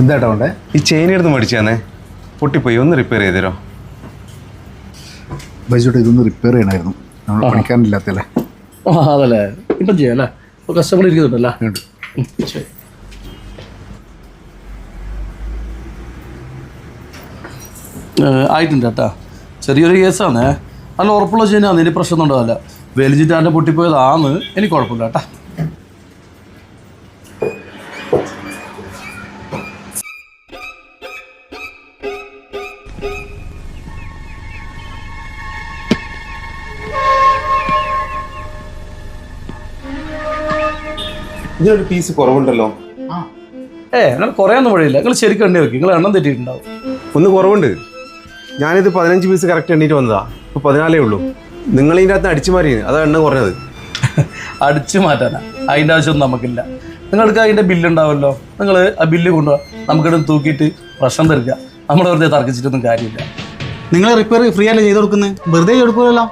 എന്താ ഉണ്ടേ? ഈ ചെയിൻ എടുത്ത് മേടിച്ചാന്നേ, പൊട്ടിപ്പോയി, ഒന്ന് റിപ്പയർ ചെയ്ത് തരോ? ബൈജോട്ടെ, ഇതൊന്ന് റിപ്പയർ ചെയ്യണമായിരുന്നു. നമ്മൾ പണിക്കാനില്ലാത്തല്ലേ? അതല്ലേ, ഇപ്പം ചെയ്യാം അല്ലേ? ഇപ്പോൾ കസ്റ്റമർ ഇരിക്കുന്നുണ്ടല്ലേ? ശരി. ആയിട്ടുണ്ട് കേട്ടാ. ചെറിയൊരു കേസാണേ, നല്ല ഉറപ്പുള്ള ചെയിനാണ്, ഇനി പ്രശ്നമൊന്നും ഉണ്ടാവില്ല. വലിച്ചിട്ടാൻ്റെ പൊട്ടിപ്പോയതാണ്, എനിക്ക് കുഴപ്പമില്ല കേട്ടാ. ഇതിനൊരു പീസ് കുറവുണ്ടല്ലോ. എന്നാൽ കുറയാനൊന്നും വഴിയില്ല. നിങ്ങൾ ശരിക്കും എണ്ണി വെക്കും, നിങ്ങൾ എണ്ണം തെറ്റിയിട്ടുണ്ടാവും. ഒന്ന് കുറവുണ്ട്. ഞാനിത് 15 പീസ് കറക്റ്റ് എണ്ണീറ്റ് വന്നതാ. ഇപ്പോൾ 14 ഉള്ളൂ. നിങ്ങൾ ഇതിൻ്റെ അകത്ത് അടിച്ചു മാറി, അതാ എണ്ണ കുറഞ്ഞത്. അടിച്ചു മാറ്റാനാ അതിൻ്റെ ആവശ്യമൊന്നും നമുക്കില്ല. നിങ്ങൾക്ക് അതിൻ്റെ ബില്ലുണ്ടാവുമല്ലോ, നിങ്ങൾ ആ ബില്ല് കൊണ്ടുപോകാം, നമുക്കിവിടെ തൂക്കിയിട്ട് പ്രശ്നം തീർക്കുക. നമ്മൾ വെറുതെ തർക്കിച്ചിട്ടൊന്നും കാര്യമില്ല. നിങ്ങൾ റിപ്പയർ ഫ്രീ അല്ലേ ചെയ്ത് കൊടുക്കുന്നത്? വെറുതെ കൊടുക്കുമല്ലോ.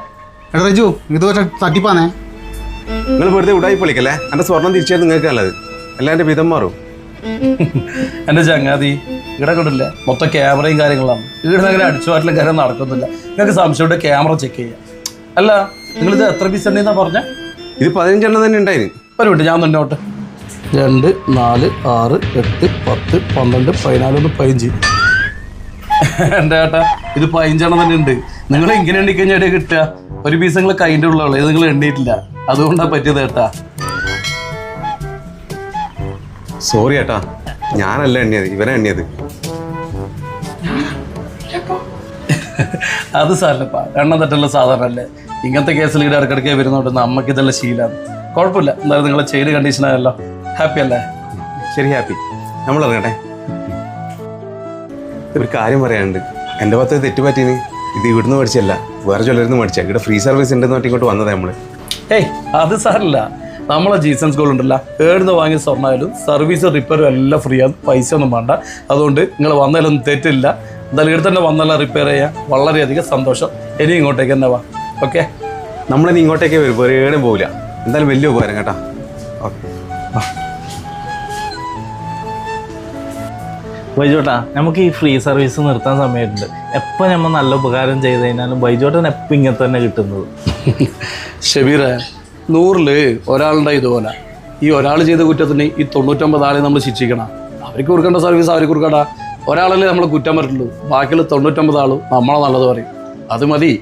എടാ റജു, ഇത് തട്ടിപ്പാന്നേ. നിങ്ങൾ വെറുതെ ഉടായി പൊളിക്കല്ലേ. എൻ്റെ സ്വർണം തിരിച്ചാൽ നിങ്ങൾക്ക് നല്ലത്. എല്ലാം എൻ്റെ വിധം മാറും. എൻ്റെ ചങ്ങാതി ഇവിടെ കൊണ്ടില്ല, മൊത്തം ക്യാമറയും കാര്യങ്ങളാണ്. ഇവിടെ അങ്ങനെ അടിച്ചു മാറ്റലും കാര്യം നടക്കുന്നില്ല. നിങ്ങൾക്ക് സംശയമുണ്ട്, ക്യാമറ ചെക്ക് ചെയ്യാം. അല്ല, നിങ്ങളിത് എത്ര പീസ് ഉണ്ടെന്നാ പറഞ്ഞത്? ഇത് 15 എണ്ണം തന്നെ ഉണ്ടായിരുന്നു. ഒരു മിനിറ്റ്, ഞാൻ മുന്നോട്ട്. 2, 4, 6, 8, 10, 12, 14, 15. എൻ്റെ ഏട്ടാ, ഇത് 15 എണ്ണം തന്നെ ഉണ്ട്. നിങ്ങൾ ഇങ്ങനെ എണ്ണിക്കഴിഞ്ഞാൽ കിട്ടുക. ഒരു പീസ് നിങ്ങൾ കൈൻ്റെ ഉള്ളൂ, ഇത് നിങ്ങൾ എണ്ണിയിട്ടില്ല. അതുകൊണ്ടാണ് പറ്റിയത് ഏട്ടാ. സോറി ഏട്ടാ, ഞാനല്ല എണ്ണിയത്, ഇവനെ എണ്ണിയത്. അത് സാരല്ലപ്പാ, എണ്ണം തെറ്റല്ല സാധാരണ അല്ലേ. ഇങ്ങനത്തെ കേസിൽ ഇവിടെ ഇടയ്ക്കിടയ്ക്ക് വരുന്നതുകൊണ്ട് നമുക്ക് ഇതെല്ലാം ശീലമാണ്. കുഴപ്പമില്ല. എന്തായാലും നിങ്ങളെ ചെയ്ത് കണ്ടീഷനായല്ലോ, ഹാപ്പി അല്ലേ? ശരി, ഹാപ്പി. നമ്മൾ ഇറങ്ങട്ടെ. ഒരു കാര്യം പറയാനുണ്ട്. എൻ്റെ ഭാഗത്ത് തെറ്റ് പറ്റീന്. ഇത് ഇവിടുന്ന് മേടിച്ചല്ല, വേറെ ചിലരുന്ന് മേടിച്ചാൽ. ഇവിടെ ഫ്രീ സർവീസ് ഉണ്ടെന്ന് പറഞ്ഞിട്ട് ഇങ്ങോട്ട് വന്നതാണ് നമ്മൾ. ഏയ്, അത് സാരല്ല. നമ്മളെ ജീസൻസ് ഗോൾഡ് ഉണ്ടല്ലോ, ഏടുന്ന് വാങ്ങിയ സ്വർണ്ണമായാലും സർവീസ് റിപ്പയറും എല്ലാം ഫ്രീ ആണ്, പൈസ ഒന്നും വേണ്ട. അതുകൊണ്ട് നിങ്ങൾ വന്നതിലൊന്നും തെറ്റില്ല. എന്തായാലും ഇവിടെ തന്നെ വന്നല്ല റിപ്പയർ ചെയ്യാൻ. വളരെയധികം സന്തോഷം. ഇനി ഇങ്ങോട്ടേക്ക് തന്നെ വാ. ഓക്കെ, നമ്മളിനി ഇങ്ങോട്ടേക്ക് വരും, വേറെ ഏടും പോകില്ല. എന്തായാലും വലിയ ഉപകാരം കേട്ടോ. ഓക്കെ, ബൈജോട്ടാ, നമുക്ക് ഈ ഫ്രീ സർവീസ് നിർത്താൻ സമയമുണ്ട്. എപ്പോൾ നമ്മൾ നല്ല ഉപകാരം ചെയ്ത് കഴിഞ്ഞാലും ബൈജോട്ടൻ എപ്പോൾ ഇങ്ങനെ തന്നെ കിട്ടുന്നത്. ഷബീറ, 100-ൽ ഒരാളുടെ ഇതുപോലെ ഈ ഒരാൾ ചെയ്ത കുറ്റത്തിന് ഈ 99 ആളെ നമ്മൾ ശിക്ഷിക്കണം. അവർക്ക് കൊടുക്കേണ്ട സർവീസ് അവർക്ക് കൊടുക്കടാ. ഒരാളല്ലേ നമ്മൾ കുറ്റം പറ്റുള്ളൂ, ബാക്കിയുള്ള 99 ആളും നമ്മളെ നല്ലത് പറയും. അത് മതി.